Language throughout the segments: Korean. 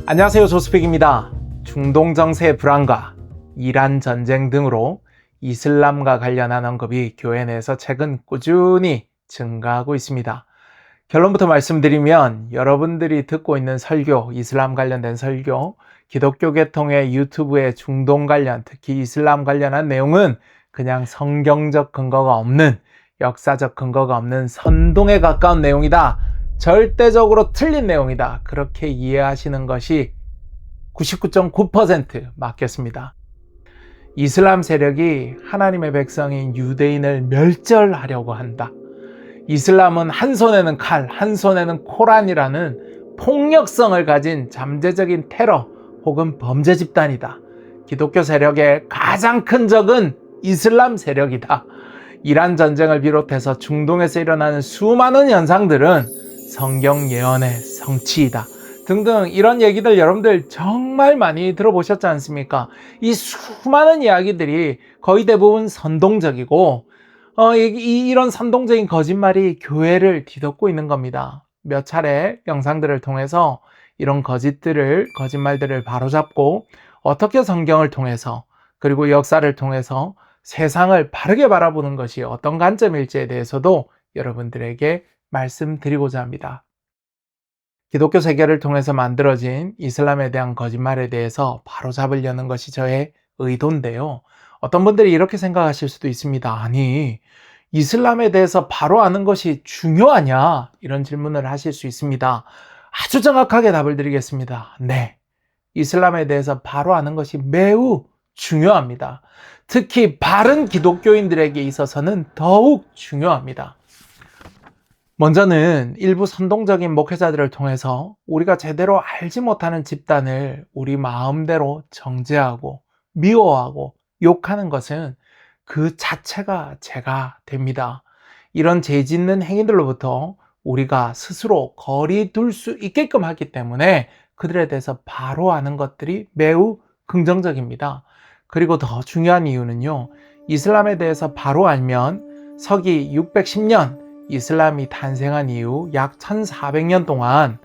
안녕하세요, 조스픽입니다. 중동 정세의 불안과 이란 전쟁 등으로 이슬람과 관련한 언급이 교회 내에서 최근 꾸준히 증가하고 있습니다. 결론부터 말씀드리면 여러분들이 듣고 있는 설교, 이슬람 관련된 설교, 기독교 계통의 유튜브의 중동 관련, 특히 이슬람 관련한 내용은 그냥 성경적 근거가 없는, 역사적 근거가 없는 선동에 가까운 내용이다. 절대적으로 틀린 내용이다. 그렇게 이해하시는 것이 99.9% 맞겠습니다. 이슬람 세력이 하나님의 백성인 유대인을 멸절하려고 한다. 이슬람은 한 손에는 칼, 한 손에는 코란이라는 폭력성을 가진 잠재적인 테러 혹은 범죄 집단이다. 기독교 세력의 가장 큰 적은 이슬람 세력이다. 이란 전쟁을 비롯해서 중동에서 일어나는 수많은 현상들은 성경 예언의 성취이다. 등등 이런 얘기들 여러분들 정말 많이 들어보셨지 않습니까? 이 수많은 이야기들이 거의 대부분 선동적이고 이런 선동적인 거짓말이 교회를 뒤덮고 있는 겁니다. 몇 차례 영상들을 통해서 이런 거짓말들을 바로잡고 어떻게 성경을 통해서 그리고 역사를 통해서 세상을 바르게 바라보는 것이 어떤 관점일지에 대해서도 여러분들에게 말씀드리고자 합니다. 기독교 세계를 통해서 만들어진 이슬람에 대한 거짓말에 대해서 바로잡으려는 것이 저의 의도인데요. 어떤 분들이 이렇게 생각하실 수도 있습니다. 아니, 이슬람에 대해서 바로 아는 것이 중요하냐? 이런 질문을 하실 수 있습니다. 아주 정확하게 답을 드리겠습니다. 네, 이슬람에 대해서 바로 아는 것이 매우 중요합니다. 특히 바른 기독교인들에게 있어서는 더욱 중요합니다. 먼저는 일부 선동적인 목회자들을 통해서 우리가 제대로 알지 못하는 집단을 우리 마음대로 정죄하고 미워하고 욕하는 것은 그 자체가 죄가 됩니다. 이런 죄 짓는 행위들로부터 우리가 스스로 거리 둘 수 있게끔 하기 때문에 그들에 대해서 바로 아는 것들이 매우 긍정적입니다. 그리고 더 중요한 이유는요, 이슬람에 대해서 바로 알면 서기 610년 이슬람이 탄생한 이후 약 1400년 동안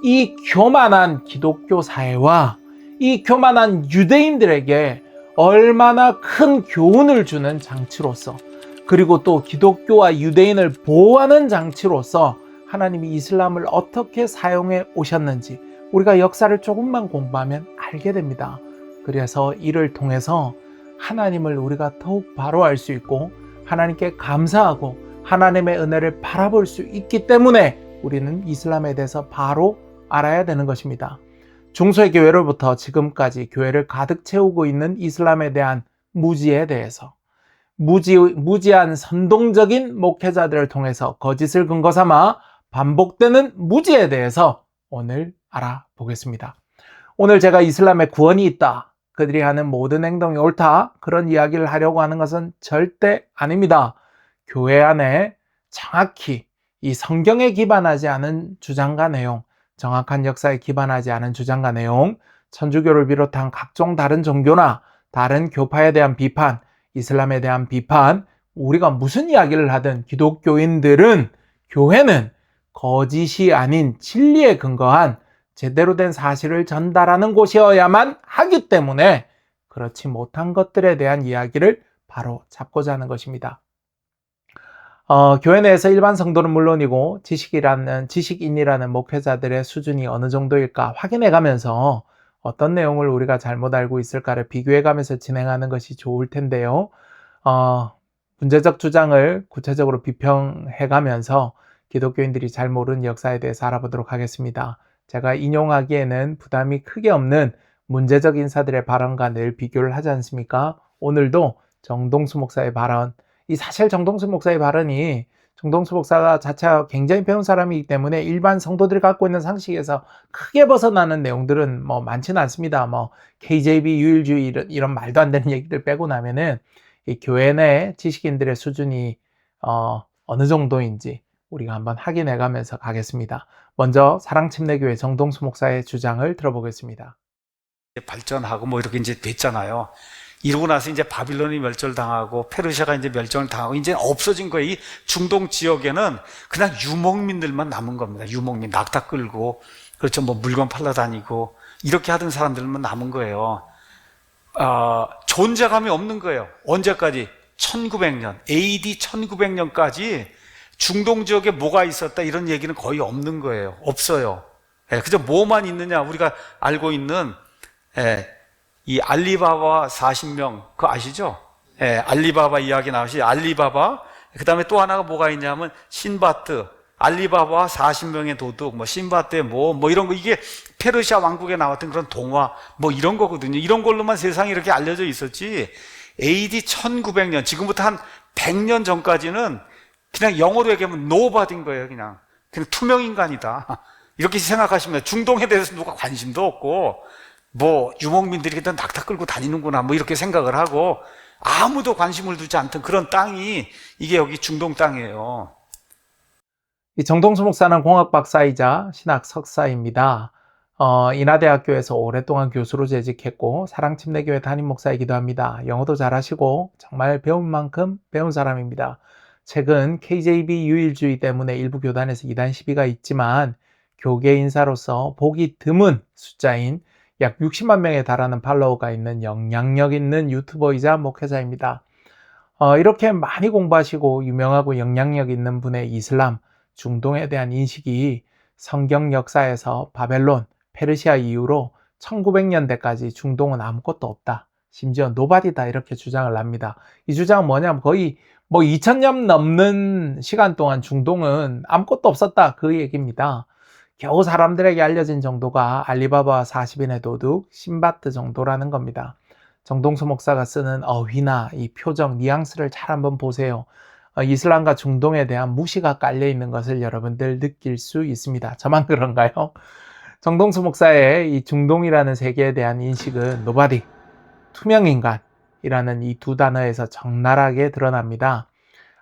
이 교만한 기독교 사회와 이 교만한 유대인들에게 얼마나 큰 교훈을 주는 장치로서, 그리고 또 기독교와 유대인을 보호하는 장치로서 하나님이 이슬람을 어떻게 사용해 오셨는지 우리가 역사를 조금만 공부하면 알게 됩니다. 그래서 이를 통해서 하나님을 우리가 더욱 바로 알 수 있고 하나님께 감사하고 하나님의 은혜를 바라볼 수 있기 때문에 우리는 이슬람에 대해서 바로 알아야 되는 것입니다. 중세 교회로부터 지금까지 교회를 가득 채우고 있는 이슬람에 대한 무지에 대해서, 무지한 선동적인 목회자들을 통해서 거짓을 근거 삼아 반복되는 무지에 대해서 오늘 알아보겠습니다. 오늘 제가 이슬람에 구원이 있다, 그들이 하는 모든 행동이 옳다, 그런 이야기를 하려고 하는 것은 절대 아닙니다. 교회 안에 정확히 이 성경에 기반하지 않은 주장과 내용, 정확한 역사에 기반하지 않은 주장과 내용, 천주교를 비롯한 각종 다른 종교나 다른 교파에 대한 비판, 이슬람에 대한 비판, 우리가 무슨 이야기를 하든 기독교인들은, 교회는 거짓이 아닌 진리에 근거한 제대로 된 사실을 전달하는 곳이어야만 하기 때문에 그렇지 못한 것들에 대한 이야기를 바로 잡고자 하는 것입니다. 교회 내에서 일반 성도는 물론이고 지식인이라는 목회자들의 수준이 어느 정도일까 확인해 가면서 어떤 내용을 우리가 잘못 알고 있을까를 비교해 가면서 진행하는 것이 좋을 텐데요. 문제적 주장을 구체적으로 비평해 가면서 기독교인들이 잘 모르는 역사에 대해서 알아보도록 하겠습니다. 제가 인용하기에는 부담이 크게 없는 문제적 인사들의 발언과 늘 비교를 하지 않습니까? 오늘도 정동수 목사의 발언, 사실 정동수 목사의 발언이, 정동수 목사가 자체가 굉장히 배운 사람이기 때문에 일반 성도들이 갖고 있는 상식에서 크게 벗어나는 내용들은 많지는 않습니다. KJV, 유일주의 이런 말도 안 되는 얘기들 빼고 나면은 이 교회 내 지식인들의 수준이 어느 정도인지 우리가 한번 확인해 가면서 가겠습니다. 먼저 사랑침례교회 정동수 목사의 주장을 들어보겠습니다. 발전하고 이렇게 이제 됐잖아요. 이러고 나서 이제 바빌론이 멸절당하고 페르시아가 이제 멸종을 당하고 이제 없어진 거예요. 이 중동 지역에는 그냥 유목민들만 남은 겁니다. 유목민, 낙타 끌고, 그렇죠. 물건 팔러 다니고, 이렇게 하던 사람들만 남은 거예요. 존재감이 없는 거예요. 언제까지? 1900년, AD 1900년까지 중동 지역에 뭐가 있었다 이런 얘기는 거의 없는 거예요. 없어요. 그저 뭐만 있느냐? 우리가 알고 있는 이 알리바바 40명 그거 아시죠? 알리바바 이야기 나오시 알리바바. 그 다음에 또 하나가 뭐가 있냐면 신바트, 알리바바와 40명의 도둑, 뭐 신바트의 뭐 이런 거, 이게 페르시아 왕국에 나왔던 그런 동화 뭐 이런 거거든요. 이런 걸로만 세상에 이렇게 알려져 있었지. AD 1900년, 지금부터 한 100년 전까지는 그냥 영어로 얘기하면 nobody인 거예요. 그냥 투명 인간이다. 이렇게 생각하시면 중동에 대해서 누가 관심도 없고 뭐 유목민들이 그냥 낙타 끌고 다니는구나 뭐 이렇게 생각을 하고 아무도 관심을 두지 않던 그런 땅이 이게 여기 중동 땅이에요. 이 정동수 목사는 공학 박사이자 신학 석사입니다. 인하대학교에서 오랫동안 교수로 재직했고 사랑침례교회 담임 목사이기도 합니다. 영어도 잘하시고 정말 배운 만큼 배운 사람입니다. 최근 KJB 유일주의 때문에 일부 교단에서 이단 시비가 있지만 교계 인사로서 보기 드문 숫자인 약 60만 명에 달하는 팔로워가 있는 영향력 있는 유튜버이자 목회자입니다. 이렇게 많이 공부하시고 유명하고 영향력 있는 분의 이슬람, 중동에 대한 인식이 성경 역사에서 바벨론, 페르시아 이후로 1900년대까지 중동은 아무것도 없다. 심지어 노바디다 이렇게 주장을 합니다. 이 주장은 뭐냐면 거의 2000년 넘는 시간 동안 중동은 아무것도 없었다 그 얘기입니다. 겨우 사람들에게 알려진 정도가 알리바바 40인의 도둑, 신바트 정도라는 겁니다. 정동수 목사가 쓰는 어휘나 이 표정, 뉘앙스를 잘 한번 보세요. 이슬람과 중동에 대한 무시가 깔려있는 것을 여러분들 느낄 수 있습니다. 저만 그런가요? 정동수 목사의 이 중동이라는 세계에 대한 인식은 노바디, 투명인간이라는 이 두 단어에서 적나라하게 드러납니다.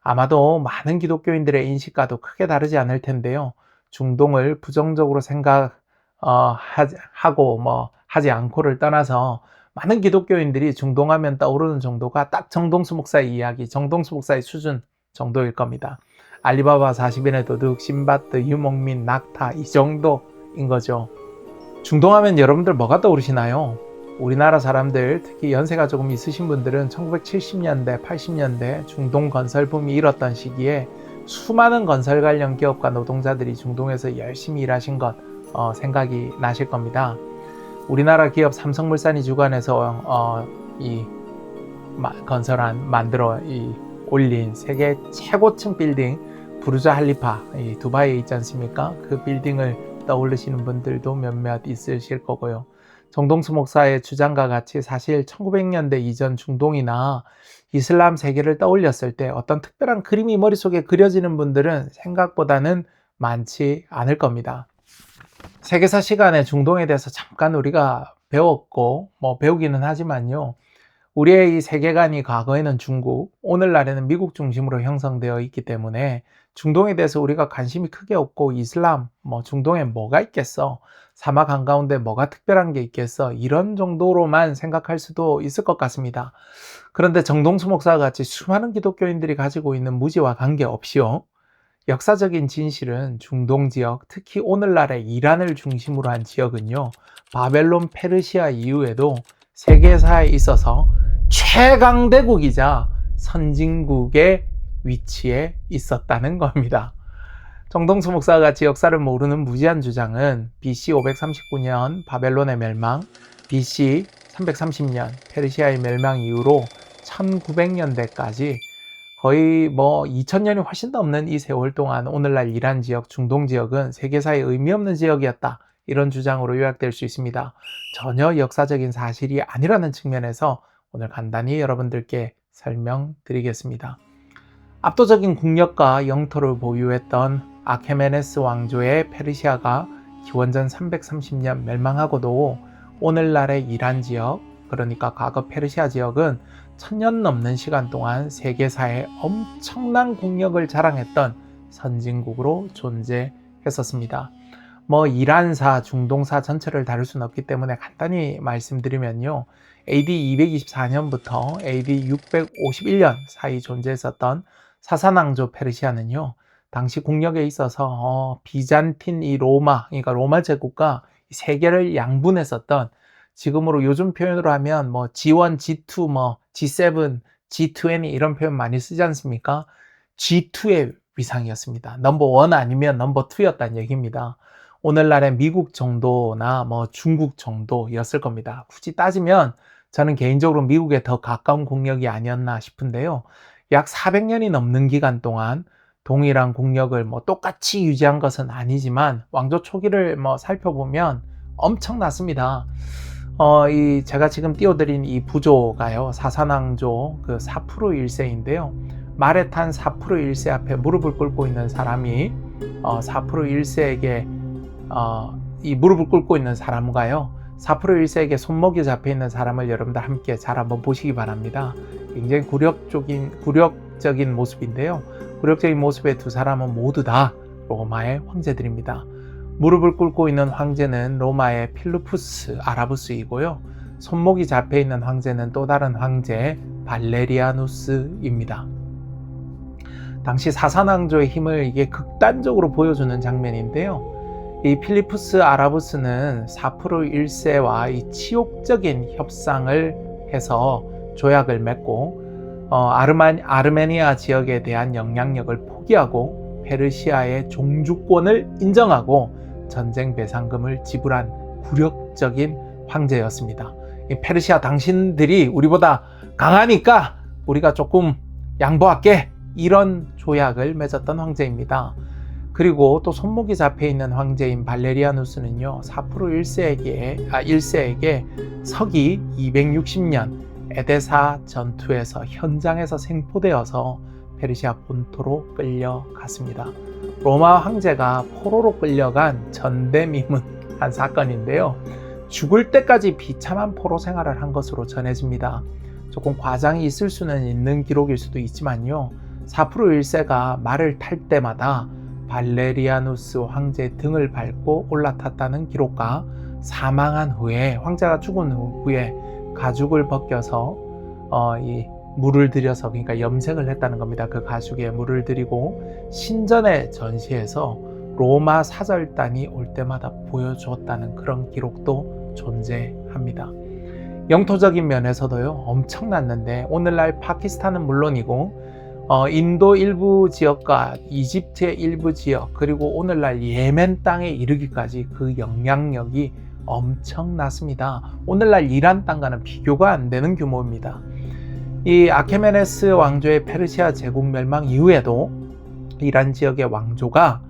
아마도 많은 기독교인들의 인식과도 크게 다르지 않을 텐데요. 중동을 부정적으로 생각하고 하지 않고를 떠나서 많은 기독교인들이 중동하면 떠오르는 정도가 딱 정동수 목사의 이야기, 정동수 목사의 수준 정도일 겁니다. 알리바바 40인의 도둑, 신바트, 유목민, 낙타 이 정도인 거죠. 중동하면 여러분들 뭐가 떠오르시나요? 우리나라 사람들, 특히 연세가 조금 있으신 분들은 1970년대, 80년대 중동 건설 붐이 일었던 시기에 수많은 건설 관련 기업과 노동자들이 중동에서 열심히 일하신 것 생각이 나실 겁니다. 우리나라 기업 삼성물산이 주관해서 만들어 올린 세계 최고층 빌딩 부르즈 할리파 두바이에 있지 않습니까? 그 빌딩을 떠올리시는 분들도 몇몇 있으실 거고요. 정동수 목사의 주장과 같이 사실 1900년대 이전 중동이나 이슬람 세계를 떠올렸을 때 어떤 특별한 그림이 머릿속에 그려지는 분들은 생각보다는 많지 않을 겁니다. 세계사 시간에 중동에 대해서 잠깐 우리가 배웠고 배우기는 하지만요. 우리의 이 세계관이 과거에는 중국, 오늘날에는 미국 중심으로 형성되어 있기 때문에 중동에 대해서 우리가 관심이 크게 없고 이슬람, 중동에 뭐가 있겠어? 사막 한가운데 뭐가 특별한 게 있겠어? 이런 정도로만 생각할 수도 있을 것 같습니다. 그런데 정동수 목사와 같이 수많은 기독교인들이 가지고 있는 무지와 관계없이요. 역사적인 진실은 중동 지역, 특히 오늘날의 이란을 중심으로 한 지역은요. 바벨론, 페르시아 이후에도 세계사에 있어서 최강대국이자 선진국의 위치에 있었다는 겁니다. 정동수 목사와 같이 역사를 모르는 무지한 주장은 BC 539년 바벨론의 멸망, BC 330년 페르시아의 멸망 이후로 1900년대까지 거의 2000년이 훨씬 더 없는 이 세월 동안 오늘날 이란 지역, 중동 지역은 세계사에 의미 없는 지역이었다. 이런 주장으로 요약될 수 있습니다. 전혀 역사적인 사실이 아니라는 측면에서 오늘 간단히 여러분들께 설명드리겠습니다. 압도적인 국력과 영토를 보유했던 아케메네스 왕조의 페르시아가 기원전 330년 멸망하고도 오늘날의 이란 지역, 그러니까 과거 페르시아 지역은 1000년 넘는 시간 동안 세계사에 엄청난 국력을 자랑했던 선진국으로 존재했었습니다. 이란사, 중동사 전체를 다룰 수는 없기 때문에 간단히 말씀드리면요. AD 224년부터 AD 651년 사이 존재했었던 사산왕조 페르시아는요. 당시 국력에 있어서 비잔틴 그러니까 로마 제국과 세계를 양분했었던, 지금으로 요즘 표현으로 하면 뭐 G1, G2, 뭐 G7, G20 이런 표현 많이 쓰지 않습니까? G2의 위상이었습니다. 넘버 1 아니면 넘버 2였다는 얘기입니다. 오늘날의 미국 정도나 뭐 중국 정도였을 겁니다. 굳이 따지면 저는 개인적으로 미국에 더 가까운 국력이 아니었나 싶은데요. 약 400년이 넘는 기간 동안 동일한 국력을 뭐 똑같이 유지한 것은 아니지만 왕조 초기를 뭐 살펴보면 엄청났습니다. 제가 지금 띄워드린 이 부조가요, 사산왕조 그 사프루 1세인데요. 말에 탄 사프루 1세 앞에 무릎을 꿇고 있는 사람이 사프루 1세에게 이 무릎을 꿇고 있는 사람과요, 사프루 1세에게 손목이 잡혀 있는 사람을 여러분들 함께 잘 한번 보시기 바랍니다. 굉장히 굴욕적인 모습인데요. 굴욕적인 모습의 두 사람은 모두 다 로마의 황제들입니다. 무릎을 꿇고 있는 황제는 로마의 필루푸스 아라부스이고요. 손목이 잡혀 있는 황제는 또 다른 황제 발레리아누스입니다. 당시 사산왕조의 힘을 이게 극단적으로 보여주는 장면인데요. 이 필리푸스 아라부스는 사프루 1세와 이 치욕적인 협상을 해서 조약을 맺고 아르메니아 지역에 대한 영향력을 포기하고 페르시아의 종주권을 인정하고 전쟁 배상금을 지불한 굴욕적인 황제였습니다. 이 페르시아, 당신들이 우리보다 강하니까 우리가 조금 양보할게, 이런 조약을 맺었던 황제입니다. 그리고 또 손목이 잡혀 있는 황제인 발레리아누스는요, 사프루 1세에게 서기 260년 에데사 전투에서 현장에서 생포되어서 페르시아 본토로 끌려갔습니다. 로마 황제가 포로로 끌려간 전대미문한 사건인데요. 죽을 때까지 비참한 포로 생활을 한 것으로 전해집니다. 조금 과장이 있을 수는 있는 기록일 수도 있지만요, 사프루 1세가 말을 탈 때마다 발레리아누스 황제 등을 밟고 올라탔다는 기록과 사망한 후에, 황제가 죽은 후에 가죽을 벗겨서 이 물을 들여서, 그러니까 염색을 했다는 겁니다. 그 가죽에 물을 들이고 신전에 전시해서 로마 사절단이 올 때마다 보여주었다는 그런 기록도 존재합니다. 영토적인 면에서도요, 엄청났는데 오늘날 파키스탄은 물론이고 인도 일부 지역과 이집트의 일부 지역, 그리고 오늘날 예멘 땅에 이르기까지 그 영향력이 엄청났습니다. 오늘날 이란 땅과는 비교가 안 되는 규모입니다. 이 아케메네스 왕조의 페르시아 제국 멸망 이후에도 이란 지역의 왕조가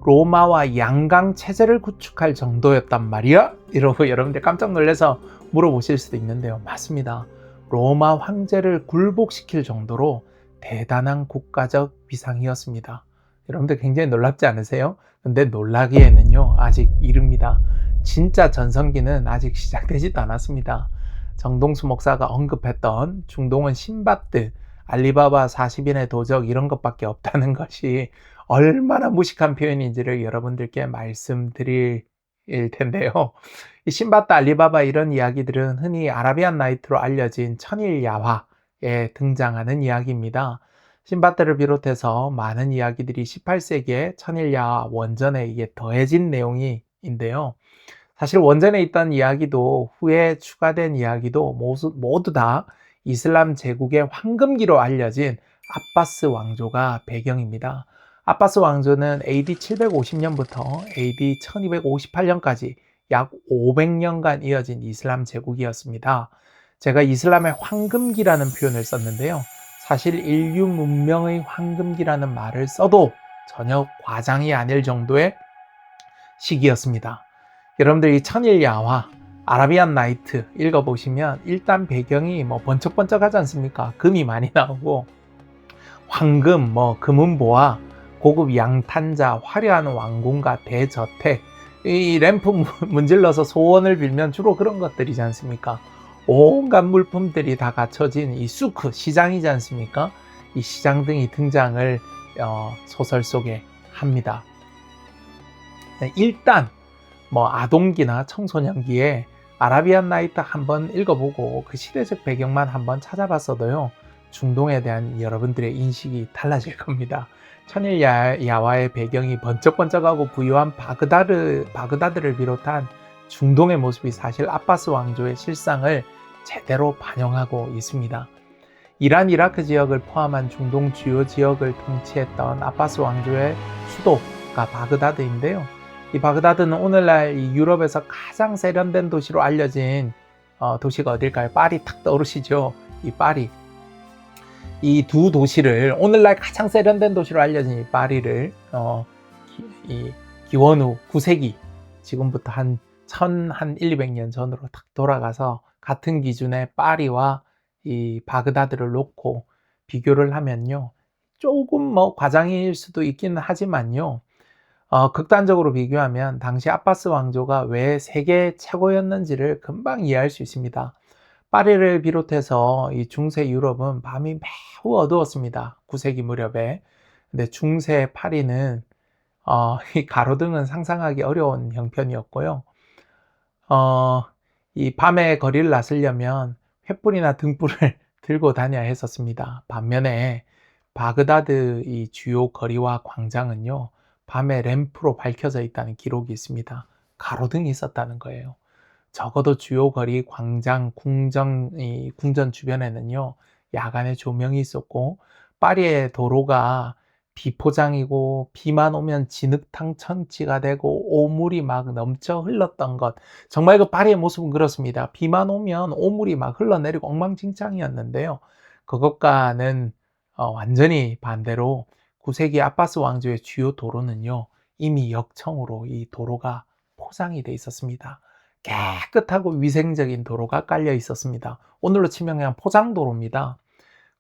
로마와 양강 체제를 구축할 정도였단 말이야? 이러고 여러분들 깜짝 놀라서 물어보실 수도 있는데요. 맞습니다. 로마 황제를 굴복시킬 정도로 대단한 국가적 위상이었습니다. 여러분들 굉장히 놀랍지 않으세요? 근데 놀라기에는요, 아직 이릅니다. 진짜 전성기는 아직 시작되지도 않았습니다. 정동수 목사가 언급했던 중동은 신밧드, 알리바바 40인의 도적 이런 것밖에 없다는 것이 얼마나 무식한 표현인지를 여러분들께 말씀드릴 텐데요. 이 신밧드, 알리바바 이런 이야기들은 흔히 아라비안 나이트로 알려진 천일 야화에 등장하는 이야기입니다. 신밧드를 비롯해서 많은 이야기들이 18세기에 천일 야화 원전에 이게 더해진 내용인데요. 사실 원전에 있던 이야기도 후에 추가된 이야기도 모두 다 이슬람 제국의 황금기로 알려진 아바스 왕조가 배경입니다. 아바스 왕조는 AD 750년부터 AD 1258년까지 약 500년간 이어진 이슬람 제국이었습니다. 제가 이슬람의 황금기라는 표현을 썼는데요. 사실 인류 문명의 황금기라는 말을 써도 전혀 과장이 아닐 정도의 시기였습니다. 여러분들 이 천일 야화, 아라비안 나이트 읽어보시면 일단 배경이 뭐 번쩍번쩍하지 않습니까? 금이 많이 나오고 황금, 금은보화, 고급 양탄자, 화려한 왕궁과 대저택, 이 램프 문질러서 소원을 빌면 주로 그런 것들이지 않습니까? 온갖 물품들이 다 갖춰진 이 수크, 시장이지 않습니까? 이 시장 등이 등장을 소설 속에 합니다. 일단 아동기나 청소년기에 아라비안 나이트 한번 읽어보고 그 시대적 배경만 한번 찾아봤어도요, 중동에 대한 여러분들의 인식이 달라질 겁니다. 천일 야화의 배경이 번쩍번쩍하고 부유한 바그다드를 비롯한 중동의 모습이 사실 아바스 왕조의 실상을 제대로 반영하고 있습니다. 이란, 이라크 지역을 포함한 중동 주요 지역을 통치했던 아바스 왕조의 수도가 바그다드인데요. 이 바그다드는 오늘날 이 유럽에서 가장 세련된 도시로 알려진 도시가 어딜까요? 파리 탁 떠오르시죠? 이 파리. 이 두 도시를, 오늘날 가장 세련된 도시로 알려진 이 파리를 이 기원후 9세기, 지금부터 한 1200년 전으로 딱 돌아가서 같은 기준의 파리와 이 바그다드를 놓고 비교를 하면요, 조금 과장일 수도 있기는 하지만요, 극단적으로 비교하면 당시 아바스 왕조가 왜 세계 최고였는지를 금방 이해할 수 있습니다. 파리를 비롯해서 이 중세 유럽은 밤이 매우 어두웠습니다. 9세기 무렵에. 근데 중세 파리는 이 가로등은 상상하기 어려운 형편이었고요. 이 밤에 거리를 나서려면 횃불이나 등불을 들고 다녀야 했었습니다. 반면에 바그다드 이 주요 거리와 광장은요, 밤에 램프로 밝혀져 있다는 기록이 있습니다. 가로등이 있었다는 거예요. 적어도 주요 거리, 광장, 궁전 주변에는요, 야간에 조명이 있었고, 파리의 도로가 비포장이고, 비만 오면 진흙탕 천지가 되고, 오물이 막 넘쳐 흘렀던 것. 정말 그 파리의 모습은 그렇습니다. 비만 오면 오물이 막 흘러내리고 엉망진창이었는데요. 그것과는 완전히 반대로 9세기 아바스 왕조의 주요 도로는요, 이미 역청으로 이 도로가 포장이 돼 있었습니다. 깨끗하고 위생적인 도로가 깔려 있었습니다. 오늘로 치면 그냥 포장도로입니다.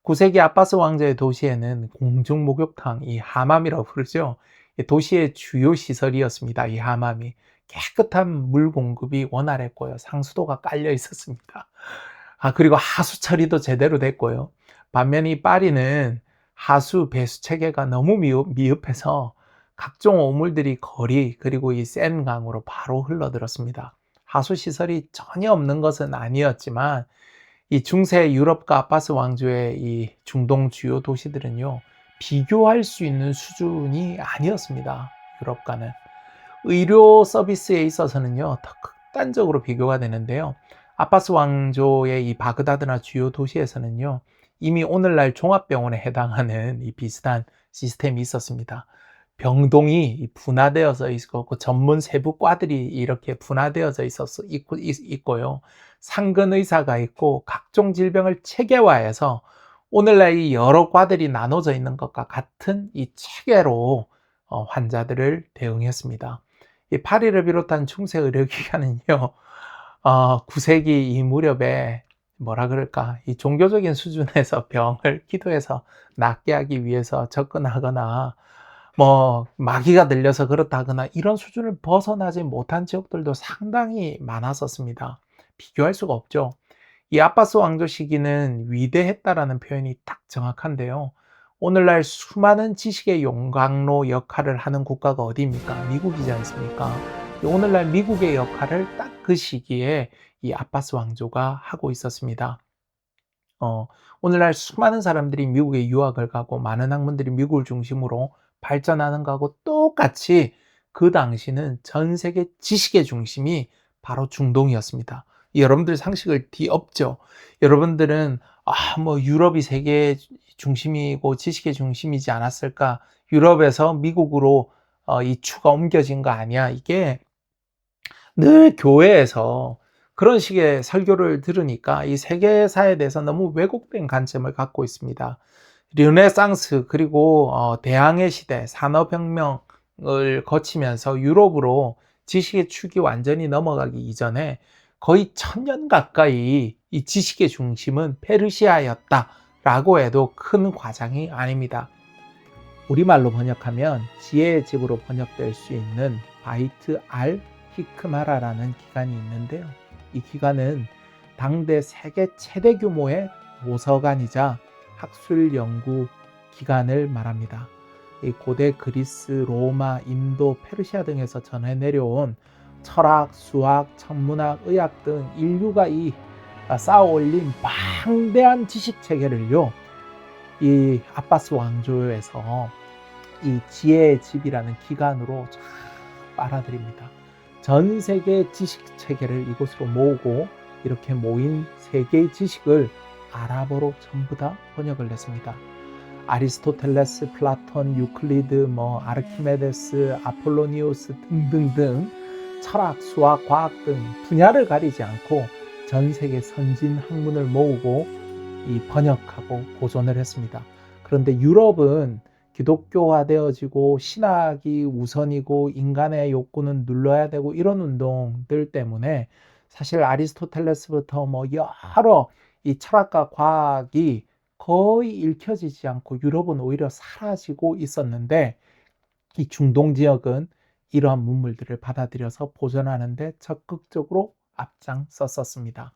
9세기 아바스 왕조의 도시에는 공중 목욕탕, 이 하맘이라고 부르죠. 도시의 주요 시설이었습니다. 이 하맘이. 깨끗한 물 공급이 원활했고요. 상수도가 깔려 있었습니다. 그리고 하수 처리도 제대로 됐고요. 반면에 이 파리는 하수 배수 체계가 너무 미흡해서 각종 오물들이 거리, 그리고 이 센 강으로 바로 흘러들었습니다. 하수 시설이 전혀 없는 것은 아니었지만 이 중세 유럽과 아바스 왕조의 이 중동 주요 도시들은요, 비교할 수 있는 수준이 아니었습니다. 유럽과는. 의료 서비스에 있어서는요, 더 극단적으로 비교가 되는데요. 아바스 왕조의 이 바그다드나 주요 도시에서는요, 이미 오늘날 종합병원에 해당하는 이 비슷한 시스템이 있었습니다. 병동이 분화되어져 있고, 전문 세부과들이 이렇게 분화되어져 있고요. 상근의사가 있고, 각종 질병을 체계화해서 오늘날 이 여러 과들이 나눠져 있는 것과 같은 이 체계로 환자들을 대응했습니다. 이 파리를 비롯한 중세 의료기관은요, 9세기 이 무렵에 이 종교적인 수준에서 병을 기도해서 낫게 하기 위해서 접근하거나, 마귀가 들려서 그렇다거나 이런 수준을 벗어나지 못한 지역들도 상당히 많았었습니다. 비교할 수가 없죠. 이 아바스 왕조 시기는 위대했다라는 표현이 딱 정확한데요. 오늘날 수많은 지식의 용광로 역할을 하는 국가가 어디입니까? 미국이지 않습니까? 오늘날 미국의 역할을 딱 그 시기에 이 아바스 왕조가 하고 있었습니다. 오늘날 수많은 사람들이 미국에 유학을 가고, 많은 학문들이 미국을 중심으로 발전하는 거하고 똑같이 그 당시는 전 세계 지식의 중심이 바로 중동이었습니다. 여러분들 상식을 뒤엎죠. 여러분들은 유럽이 세계 중심이고 지식의 중심이지 않았을까? 유럽에서 미국으로 이 추가 옮겨진 거 아니야? 이게 늘 교회에서 그런 식의 설교를 들으니까 이 세계사에 대해서 너무 왜곡된 관점을 갖고 있습니다. 르네상스, 그리고 대항해 시대, 산업혁명을 거치면서 유럽으로 지식의 축이 완전히 넘어가기 이전에 거의 1000년 가까이 이 지식의 중심은 페르시아였다라고 해도 큰 과장이 아닙니다. 우리말로 번역하면 지혜의 집으로 번역될 수 있는 바이트 알 히크마라라는 기관이 있는데요. 이 기관은 당대 세계 최대 규모의 도서관이자 학술 연구 기관을 말합니다. 이 고대 그리스, 로마, 인도, 페르시아 등에서 전해 내려온 철학, 수학, 천문학, 의학 등 인류가 쌓아 올린 방대한 지식 체계를요, 이 아바스 왕조에서 이 지혜의 집이라는 기관으로 쫙 빨아들입니다. 전 세계 지식 체계를 이곳으로 모으고 이렇게 모인 세계의 지식을 아랍어로 전부 다 번역을 했습니다. 아리스토텔레스, 플라톤, 유클리드, 아르키메데스, 아폴로니우스 등등등 철학, 수학, 과학 등 분야를 가리지 않고 전 세계 선진 학문을 모으고 번역하고 보존을 했습니다. 그런데 유럽은 기독교화되어지고 신학이 우선이고 인간의 욕구는 눌러야 되고 이런 운동들 때문에 사실 아리스토텔레스부터 여러 이 철학과 과학이 거의 읽혀지지 않고 유럽은 오히려 사라지고 있었는데 이 중동 지역은 이러한 문물들을 받아들여서 보존하는 데 적극적으로 앞장섰었습니다.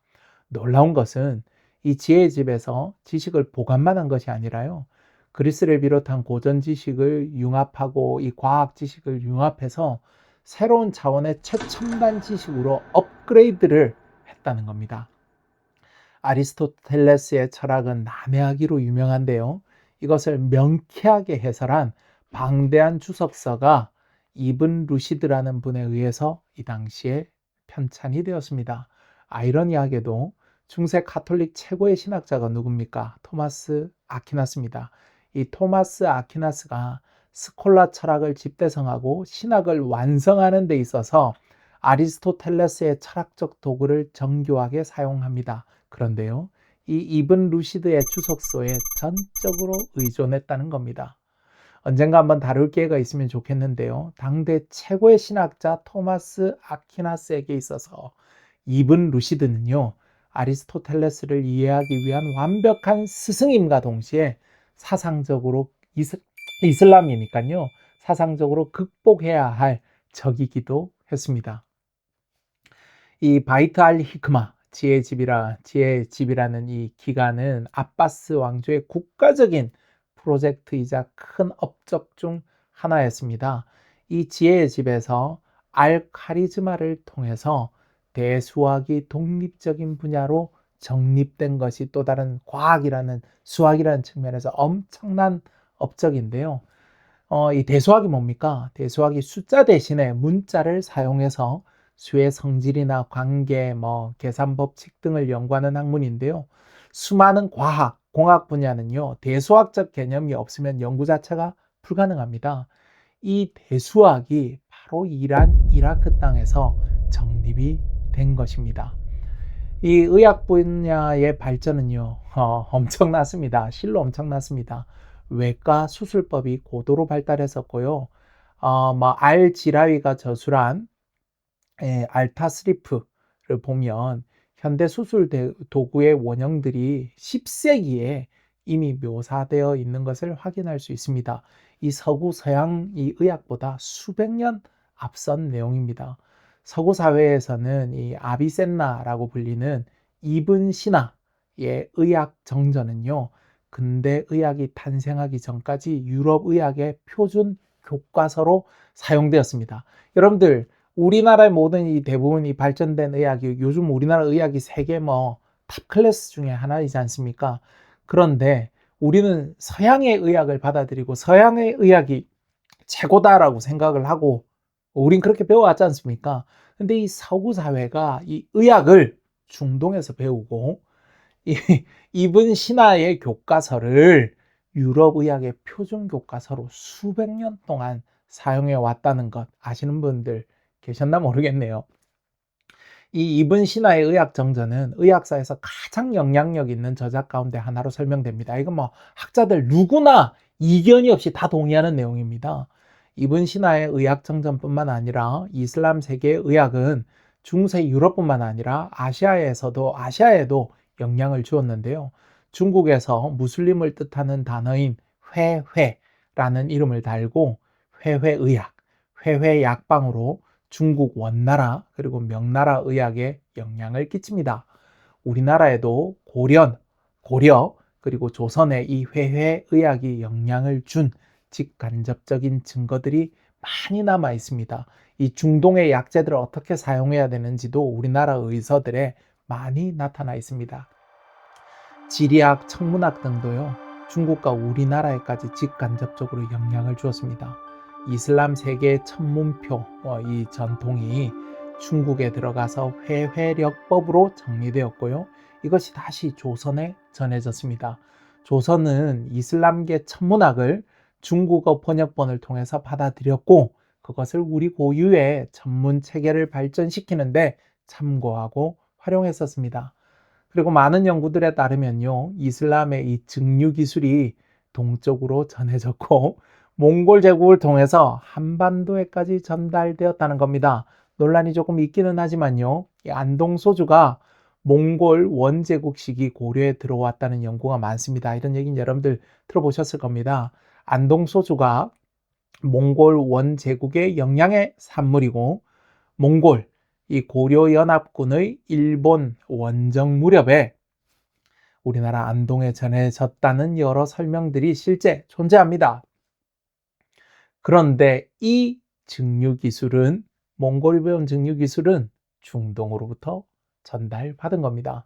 놀라운 것은 이 지혜의 집에서 지식을 보관만 한 것이 아니라요. 그리스를 비롯한 고전 지식을 융합하고 이 과학 지식을 융합해서 새로운 차원의 최첨단 지식으로 업그레이드를 했다는 겁니다. 아리스토텔레스의 철학은 난해하기로 유명한데요. 이것을 명쾌하게 해설한 방대한 주석서가 이븐 루시드라는 분에 의해서 이 당시에 편찬이 되었습니다. 아이러니하게도 중세 가톨릭 최고의 신학자가 누굽니까? 토마스 아퀴나스입니다. 이 토마스 아퀴나스가 스콜라 철학을 집대성하고 신학을 완성하는 데 있어서 아리스토텔레스의 철학적 도구를 정교하게 사용합니다. 그런데요, 이 이븐 루시드의 주석서에 전적으로 의존했다는 겁니다. 언젠가 한번 다룰 기회가 있으면 좋겠는데요. 당대 최고의 신학자 토마스 아퀴나스에게 있어서 이븐 루시드는요, 아리스토텔레스를 이해하기 위한 완벽한 스승임과 동시에 사상적으로 이슬람이니까요, 사상적으로 극복해야 할 적이기도 했습니다. 이 바이트 알 히크마, 지혜의 집이라는 이 기관은 아바스 왕조의 국가적인 프로젝트이자 큰 업적 중 하나였습니다. 이 지혜의 집에서 알 카리즈마를 통해서 대수학이 독립적인 분야로 정립된 것이 또 다른 과학이라는 수학이라는 측면에서 엄청난 업적인데요. 이 대수학이 뭡니까? 대수학이 숫자 대신에 문자를 사용해서 수의 성질이나 관계, 계산 법칙 등을 연구하는 학문인데요. 수많은 과학, 공학 분야는요, 대수학적 개념이 없으면 연구 자체가 불가능합니다. 이 대수학이 바로 이란 이라크 땅에서 정립이 된 것입니다. 이 의학 분야의 발전은요, 엄청났습니다. 실로 엄청났습니다. 외과 수술법이 고도로 발달했었고요. 알 지라위가 저술한 알타스리프를 보면 현대 수술 도구의 원형들이 10세기에 이미 묘사되어 있는 것을 확인할 수 있습니다. 이 서구 서양 이 의학보다 수백 년 앞선 내용입니다. 서구 사회에서는 이 아비센나라고 불리는 이븐 시나의 의학 정전은요, 근대 의학이 탄생하기 전까지 유럽 의학의 표준 교과서로 사용되었습니다. 여러분들, 우리나라의 모든 이 대부분 이 발전된 의학이 요즘 우리나라 의학이 세계 탑 클래스 중에 하나이지 않습니까? 그런데 우리는 서양의 의학을 받아들이고 서양의 의학이 최고다라고 생각을 하고 우린 그렇게 배워왔지 않습니까? 근데 이 서구 사회가 이 의학을 중동에서 배우고 이분 신화의 교과서를 유럽 의학의 표준 교과서로 수백 년 동안 사용해 왔다는 것 아시는 분들 계셨나 모르겠네요. 이 이븐 시나의 의학 정전은 의학사에서 가장 영향력 있는 저작 가운데 하나로 설명됩니다. 이건 학자들 누구나 이견이 없이 다 동의하는 내용입니다. 이븐 시나의 의학 정전뿐만 아니라 이슬람 세계의 의학은 중세 유럽뿐만 아니라 아시아에도 영향을 주었는데요. 중국에서 무슬림을 뜻하는 단어인 회회라는 이름을 달고 회회의학, 회회약방으로 중국 원나라 그리고 명나라 의학에 영향을 끼칩니다. 우리나라에도 고려 그리고 조선에 이 회회의학이 영향을 준 직간접적인 증거들이 많이 남아 있습니다. 이 중동의 약재들을 어떻게 사용해야 되는지도 우리나라 의서들에 많이 나타나 있습니다. 지리학, 천문학 등도요, 중국과 우리나라에까지 직간접적으로 영향을 주었습니다. 이슬람 세계의 천문표 이 전통이 중국에 들어가서 회회력법으로 정리되었고요. 이것이 다시 조선에 전해졌습니다. 조선은 이슬람계 천문학을 중국어 번역본을 통해서 받아들였고 그것을 우리 고유의 전문 체계를 발전시키는데 참고하고 활용했었습니다. 그리고 많은 연구들에 따르면요, 이슬람의 이 증류 기술이 동쪽으로 전해졌고 몽골 제국을 통해서 한반도에까지 전달되었다는 겁니다. 논란이 조금 있기는 하지만요, 이 안동 소주가 몽골 원제국 시기 고려에 들어왔다는 연구가 많습니다. 이런 얘기는 여러분들 들어보셨을 겁니다. 안동 소주가 몽골 원제국의 영향의 산물이고 몽골 이 고려연합군의 일본 원정 무렵에 우리나라 안동에 전해졌다는 여러 설명들이 실제 존재합니다. 그런데 이 증류 기술은 몽골이 배운 증류 기술은 중동으로부터 전달받은 겁니다.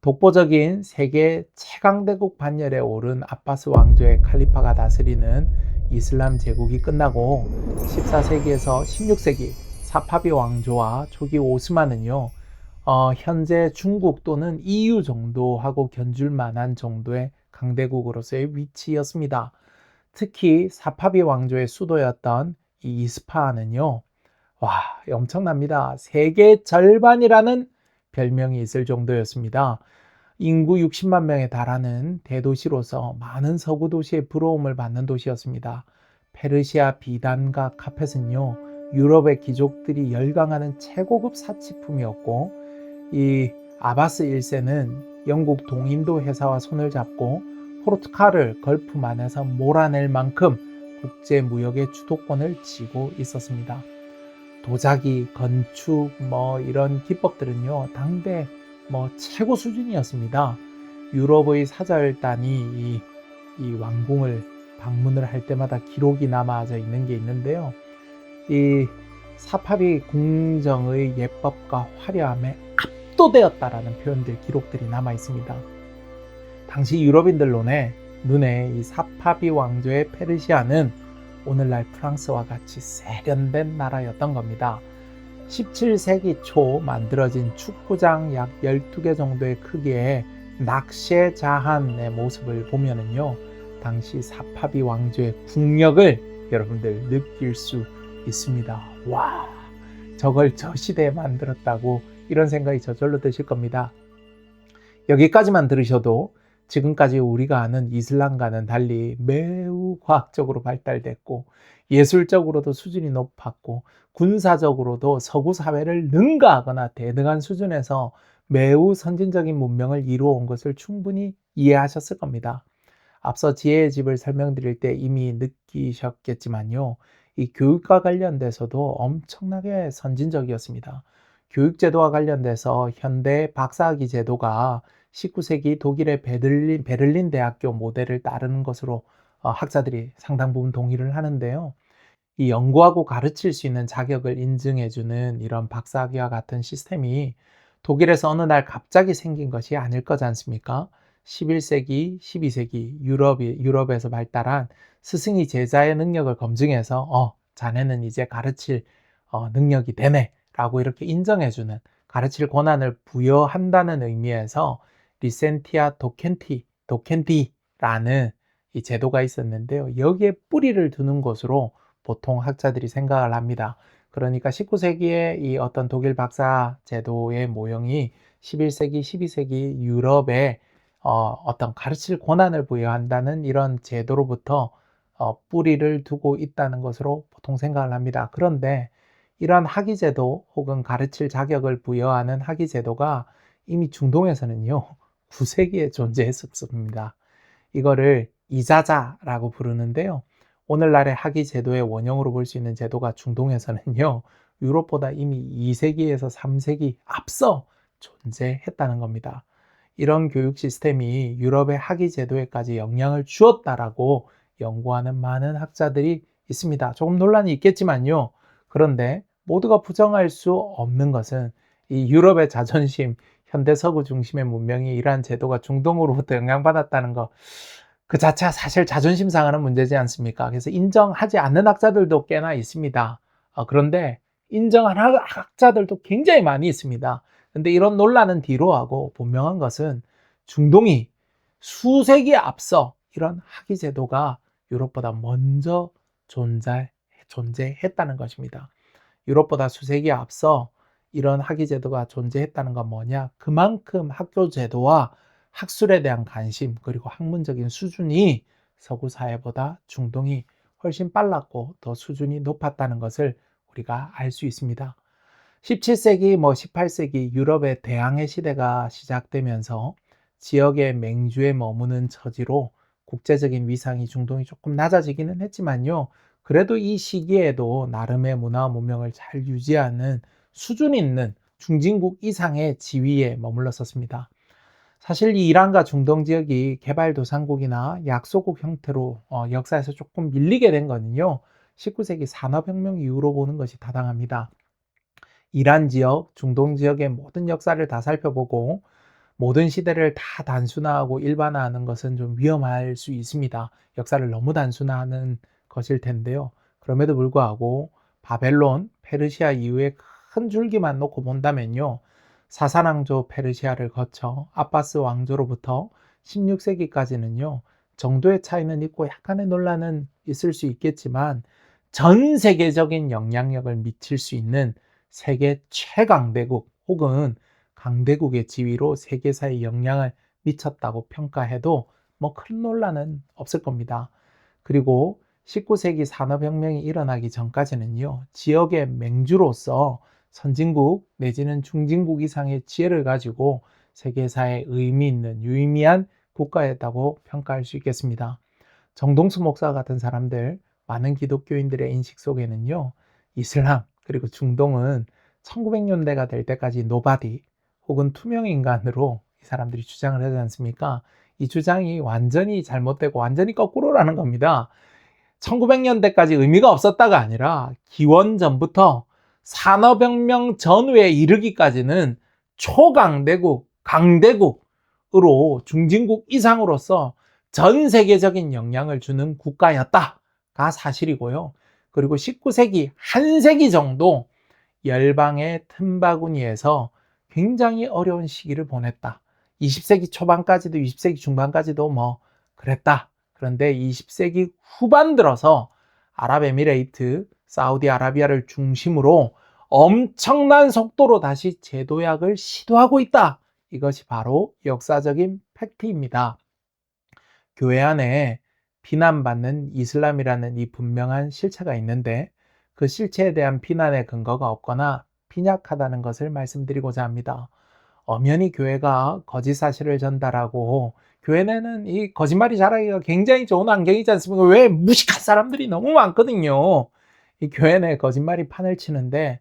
독보적인 세계 최강대국 반열에 오른 아바스 왕조의 칼리파가 다스리는 이슬람 제국이 끝나고 14세기에서 16세기 사파비 왕조와 초기 오스만은요, 현재 중국 또는 EU 정도하고 견줄 만한 정도의 강대국으로서의 위치였습니다. 특히 사파비 왕조의 수도였던 이 이스파한은요, 와, 엄청납니다. 세계 절반이라는 별명이 있을 정도였습니다. 인구 60만 명에 달하는 대도시로서 많은 서구 도시의 부러움을 받는 도시였습니다. 페르시아 비단과 카펫은요, 유럽의 귀족들이 열광하는 최고급 사치품이었고, 이 아바스 1세는 영국 동인도 회사와 손을 잡고 포르투갈을 걸프만에서 몰아낼 만큼 국제 무역의 주도권을 쥐고 있었습니다. 도자기, 건축, 이런 기법들은요, 당대 최고 수준이었습니다. 유럽의 사절단이 이 왕궁을 방문을 할 때마다 기록이 남아져 있는 게 있는데요. 이 사파비 궁정의 예법과 화려함에 압도되었다라는 표현들, 기록들이 남아 있습니다. 당시 유럽인들 눈에 이 사파비 왕조의 페르시아는 오늘날 프랑스와 같이 세련된 나라였던 겁니다. 17세기 초 만들어진 축구장 약 12개 정도의 크기의 낙셰 자한의 모습을 보면은요, 당시 사파비 왕조의 국력을 여러분들 느낄 수 있습니다. 와, 저걸 저 시대에 만들었다고 이런 생각이 저절로 드실 겁니다. 여기까지만 들으셔도 지금까지 우리가 아는 이슬람과는 달리 매우 과학적으로 발달됐고 예술적으로도 수준이 높았고 군사적으로도 서구 사회를 능가하거나 대등한 수준에서 매우 선진적인 문명을 이루어온 것을 충분히 이해하셨을 겁니다. 앞서 지혜의 집을 설명드릴 때 이미 느끼셨겠지만요, 이 교육과 관련돼서도 엄청나게 선진적이었습니다. 교육제도와 관련돼서 현대 박사학위 제도가 19세기 독일의 베를린 대학교 모델을 따르는 것으로 학자들이 상당 부분 동의를 하는데요. 이 연구하고 가르칠 수 있는 자격을 인증해주는 이런 박사학위와 같은 시스템이 독일에서 어느 날 갑자기 생긴 것이 아닐 거지 않습니까? 11세기, 12세기 유럽에서 발달한 스승이 제자의 능력을 검증해서 자네는 이제 가르칠 능력이 되네 라고 이렇게 인정해주는, 가르칠 권한을 부여한다는 의미에서 리센티아 도켄티라는 이 제도가 있었는데요. 여기에 뿌리를 두는 것으로 보통 학자들이 생각을 합니다. 그러니까 19세기의 이 어떤 독일 박사 제도의 모형이 11세기, 12세기 유럽에 어떤 가르칠 권한을 부여한다는 이런 제도로부터 뿌리를 두고 있다는 것으로 보통 생각을 합니다. 그런데 이러한 학위제도 혹은 가르칠 자격을 부여하는 학위제도가 이미 중동에서는요, 9세기에 존재했었습니다. 이거를 이자자라고 부르는데요. 오늘날의 학위 제도의 원형으로 볼 수 있는 제도가 중동에서는요, 유럽보다 이미 2세기에서 3세기 앞서 존재했다는 겁니다. 이런 교육 시스템이 유럽의 학위 제도에까지 영향을 주었다라고 연구하는 많은 학자들이 있습니다. 조금 논란이 있겠지만요. 그런데 모두가 부정할 수 없는 것은 이 유럽의 자존심, 현대 서구 중심의 문명이 이러한 제도가 중동으로부터 영향받았다는 것, 그 자체가 사실 자존심 상하는 문제지 않습니까? 그래서 인정하지 않는 학자들도 꽤나 있습니다. 그런데 인정한 학자들도 굉장히 많이 있습니다. 근데 이런 논란은 뒤로 하고 분명한 것은 중동이 수세기 앞서 이런 학위 제도가 유럽보다 먼저 존재했다는 것입니다. 유럽보다 수세기 앞서 이런 학위 제도가 존재했다는 건 뭐냐? 그만큼 학교 제도와 학술에 대한 관심 그리고 학문적인 수준이 서구 사회보다 중동이 훨씬 빨랐고 더 수준이 높았다는 것을 우리가 알 수 있습니다. 17세기, 18세기 유럽의 대항해 시대가 시작되면서 지역의 맹주에 머무는 처지로 국제적인 위상이 중동이 조금 낮아지기는 했지만요. 그래도 이 시기에도 나름의 문화와 문명을 잘 유지하는 수준 있는 중진국 이상의 지위에 머물렀었습니다. 사실 이 이란과 중동 지역이 개발도상국이나 약소국 형태로 역사에서 조금 밀리게 된 거는요. 19세기 산업혁명 이후로 보는 것이 타당합니다. 이란 지역, 중동 지역의 모든 역사를 다 살펴보고 모든 시대를 다 단순화하고 일반화하는 것은 좀 위험할 수 있습니다. 역사를 너무 단순화하는 것일 텐데요. 그럼에도 불구하고 바벨론, 페르시아 이후에 큰 줄기만 놓고 본다면요. 사산왕조 페르시아를 거쳐 아바스 왕조로부터 16세기까지는요. 정도의 차이는 있고 약간의 논란은 있을 수 있겠지만 전 세계적인 영향력을 미칠 수 있는 세계 최강대국 혹은 강대국의 지위로 세계사에 영향을 미쳤다고 평가해도 큰 논란은 없을 겁니다. 그리고 19세기 산업혁명이 일어나기 전까지는요, 지역의 맹주로서 선진국 내지는 중진국 이상의 지혜를 가지고 세계사에 의미 있는 유의미한 국가였다고 평가할 수 있겠습니다. 정동수 목사 같은 사람들, 많은 기독교인들의 인식 속에는요, 이슬람 그리고 중동은 1900년대가 될 때까지 노바디 혹은 투명인간으로 이 사람들이 주장을 하지 않습니까? 이 주장이 완전히 잘못되고 완전히 거꾸로라는 겁니다. 1900년대까지 의미가 없었다가 아니라 기원전부터 산업혁명 전후에 이르기까지는 초강대국, 강대국으로 중진국 이상으로서 전 세계적인 영향을 주는 국가였다가 사실이고요. 그리고 19세기, 한 세기 정도 열방의 틈바구니에서 굉장히 어려운 시기를 보냈다. 20세기 초반까지도 20세기 중반까지도 그랬다. 그런데 20세기 후반 들어서 아랍에미레이트, 사우디아라비아를 중심으로 엄청난 속도로 다시 재도약을 시도하고 있다. 이것이 바로 역사적인 팩트입니다. 교회 안에 비난받는 이슬람이라는 이 분명한 실체가 있는데 그 실체에 대한 비난의 근거가 없거나 빈약하다는 것을 말씀드리고자 합니다. 엄연히 교회가 거짓 사실을 전달하고 교회 내는 이 거짓말이 자라기가 굉장히 좋은 환경이지 않습니까? 왜? 무식한 사람들이 너무 많거든요. 이 교회 내 거짓말이 판을 치는데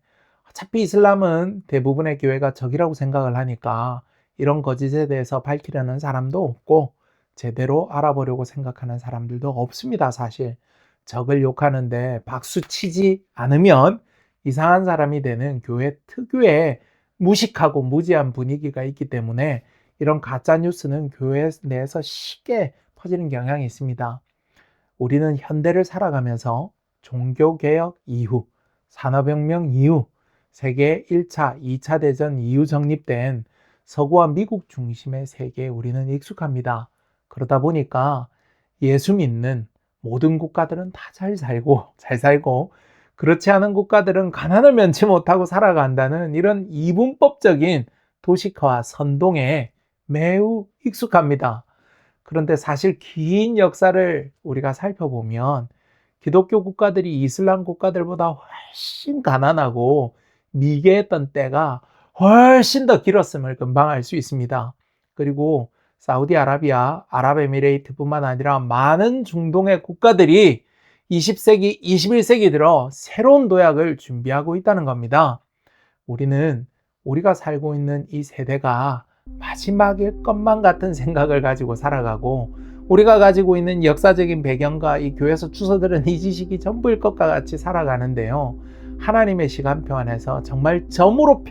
어차피 이슬람은 대부분의 교회가 적이라고 생각을 하니까 이런 거짓에 대해서 밝히려는 사람도 없고 제대로 알아보려고 생각하는 사람들도 없습니다. 사실 적을 욕하는데 박수 치지 않으면 이상한 사람이 되는 교회 특유의 무식하고 무지한 분위기가 있기 때문에 이런 가짜 뉴스는 교회 내에서 쉽게 퍼지는 경향이 있습니다. 우리는 현대를 살아가면서 종교개혁 이후, 산업혁명 이후, 세계 1차, 2차 대전 이후 정립된 서구와 미국 중심의 세계에 우리는 익숙합니다. 그러다 보니까 예수 믿는 모든 국가들은 다 잘 살고 그렇지 않은 국가들은 가난을 면치 못하고 살아간다는 이런 이분법적인 도식화와 선동에 매우 익숙합니다. 그런데 사실 긴 역사를 우리가 살펴보면 기독교 국가들이 이슬람 국가들보다 훨씬 가난하고 미개했던 때가 훨씬 더 길었음을 금방 알 수 있습니다. 그리고 사우디아라비아, 아랍에미레이트뿐만 아니라 많은 중동의 국가들이 20세기, 21세기 들어 새로운 도약을 준비하고 있다는 겁니다. 우리가 살고 있는 이 세대가 마지막일 것만 같은 생각을 가지고 살아가고 우리가 가지고 있는 역사적인 배경과 이 교회에서 주워들은 이 지식이 전부일 것과 같이 살아가는데요. 하나님의 시간표 안에서 정말 점으로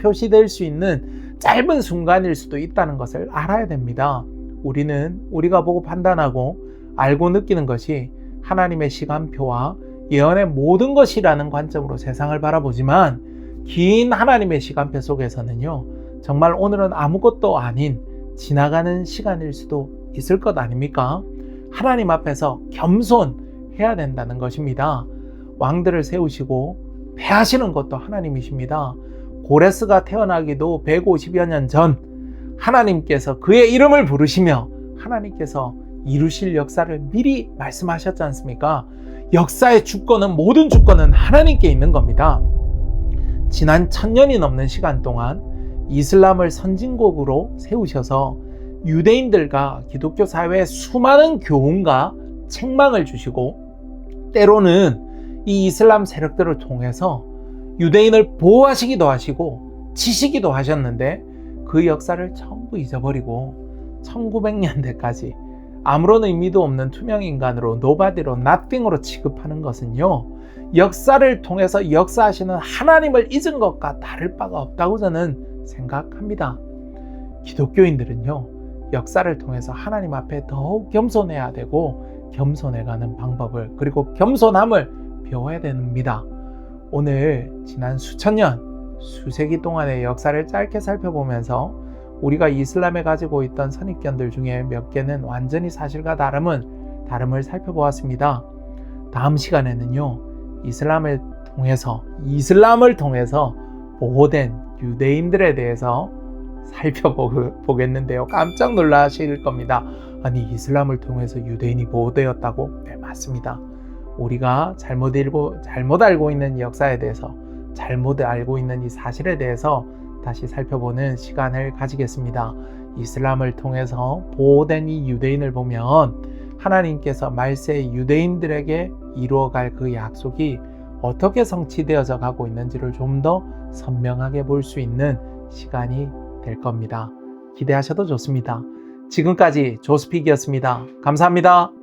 표시될 수 있는 짧은 순간일 수도 있다는 것을 알아야 됩니다. 우리가 보고 판단하고 알고 느끼는 것이 하나님의 시간표와 예언의 모든 것이라는 관점으로 세상을 바라보지만 긴 하나님의 시간표 속에서는요, 정말 오늘은 아무것도 아닌 지나가는 시간일 수도 있을 것 아닙니까? 하나님 앞에서 겸손해야 된다는 것입니다. 왕들을 세우시고 패하시는 것도 하나님이십니다. 고레스가 태어나기도 150여 년 전 하나님께서 그의 이름을 부르시며 하나님께서 이루실 역사를 미리 말씀하셨지 않습니까? 역사의 주권은, 모든 주권은 하나님께 있는 겁니다. 지난 1000년이 넘는 시간 동안 이슬람을 선진국으로 세우셔서 유대인들과 기독교 사회에 수많은 교훈과 책망을 주시고, 때로는 이 이슬람 세력들을 통해서 유대인을 보호하시기도 하시고 치시기도 하셨는데, 그 역사를 전부 잊어버리고 1900년대까지 아무런 의미도 없는 투명 인간으로, 노바디로, 나띵으로 취급하는 것은요, 역사를 통해서 역사하시는 하나님을 잊은 것과 다를 바가 없다고 저는 생각합니다. 기독교인들은요, 역사를 통해서 하나님 앞에 더욱 겸손해야 되고, 겸손해가는 방법을, 그리고 겸손함을 배워야 됩니다. 오늘 지난 수천 년, 수세기 동안의 역사를 짧게 살펴보면서 우리가 이슬람에 가지고 있던 선입견들 중에 몇 개는 완전히 사실과 다름을 살펴보았습니다. 다음 시간에는요, 이슬람을 통해서 보호된 유대인들에 대해서 살펴보겠는데요, 깜짝 놀라실 겁니다. 아니, 이슬람을 통해서 유대인이 보호되었다고? 네, 맞습니다. 우리가 잘못 알고 있는 역사에 대해서, 잘못 알고 있는 이 사실에 대해서 다시 살펴보는 시간을 가지겠습니다. 이슬람을 통해서 보호된 이 유대인을 보면 하나님께서 말세 유대인들에게 이루어갈 그 약속이 어떻게 성취되어져 가고 있는지를 좀 더 선명하게 볼 수 있는 시간이 될 겁니다. 기대하셔도 좋습니다. 지금까지 조스픽이었습니다. 감사합니다.